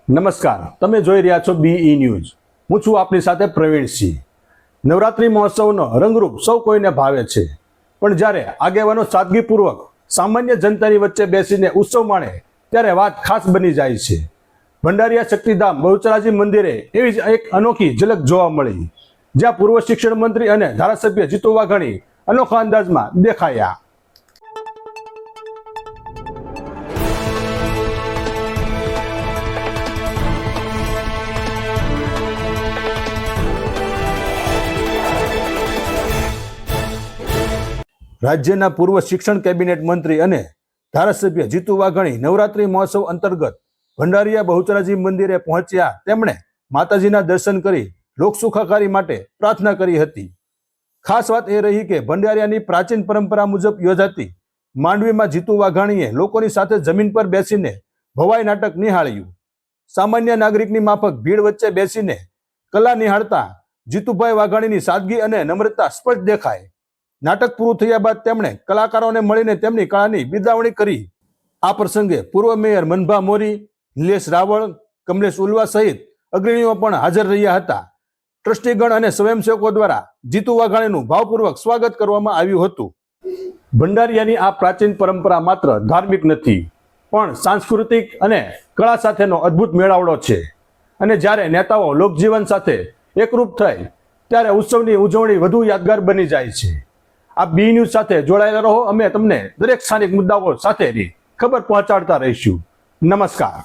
નમસ્કાર, તમે જોઈ રહ્યા છો BE ન્યૂઝ. હું છું આપની સાથે પ્રવીણસિંહ. નવરાત્રી મહોત્સવનો રંગરૂપ સૌ કોઈને ભાવે છે, પણ જ્યારે આગેવાનો સાદગીપૂર્વક સામાન્ય જનતાની વચ્ચે બેસીને ઉત્સવ માણે ત્યારે વાત ખાસ બની જાય છે. ભંડારીયા શક્તિધામ બહુચરાજી મંદિરે એવી જ એક અનોખી ઝલક જોવા મળી, જ્યાં પૂર્વ શિક્ષણ મંત્રી અને ધારાસભ્ય જીતુ વાઘાણી અનોખા અંદાજમાં દેખાયા. રાજ્યના પૂર્વ શિક્ષણ કેબિનેટ મંત્રી અને ધારાસભ્ય જીતુ વાઘાણી નવરાત્રી મહોત્સવ અંતર્ગત ભંડારીયા બહુચરાજી મંદિરે પહોંચ્યા. તેમણે માતાજીના દર્શન કરી લોકસુખાકારી માટે પ્રાર્થના કરી હતી. ખાસ વાત એ રહી કે ભંડારીયાની પ્રાચીન પરંપરા મુજબ યોજાતી માંડવીમાં જીતુ વાઘાણીએ લોકોની સાથે જમીન પર બેસીને ભવાઈ નાટક નિહાળ્યું. સામાન્ય નાગરિકની માફક ભીડ વચ્ચે બેસીને કલા નિહાળતા જીતુભાઈ વાઘાણીની સાદગી અને નમ્રતા સ્પષ્ટ દેખાય. નાટક પૂરું થયા બાદ તેમણે કલાકારોને મળીને તેમની કળાની બિરદાવણી કરી. આ પ્રસંગે પૂર્વ મેયર મનભા મોરી, નિલેશ રાવળ, કમલેશ ઉલવા સહિત અગ્રણીઓ પણ હાજર રહ્યા હતા. ટ્રસ્ટીગણ અને સ્વયંસેવકો દ્વારા જીતુ વાઘાણીનું ભાવપૂર્વક સ્વાગત કરવામાં આવ્યું હતું. ભંડારીયાની આ પ્રાચીન પરંપરા માત્ર ધાર્મિક નથી, પણ સાંસ્કૃતિક અને કળા સાથેનો અદ્ભુત મેળાવડો છે. અને જ્યારે નેતાઓ લોકજીવન સાથે એકરૂપ થાય ત્યારે ઉત્સવની ઉજવણી વધુ યાદગાર બની જાય છે. આ BE ન્યૂઝ સાથે જોડાયેલા રહો. અમે તમને દરેક સ્થાનિક મુદ્દાઓ સાથે ખબર પહોંચાડતા રહીશું. નમસ્કાર.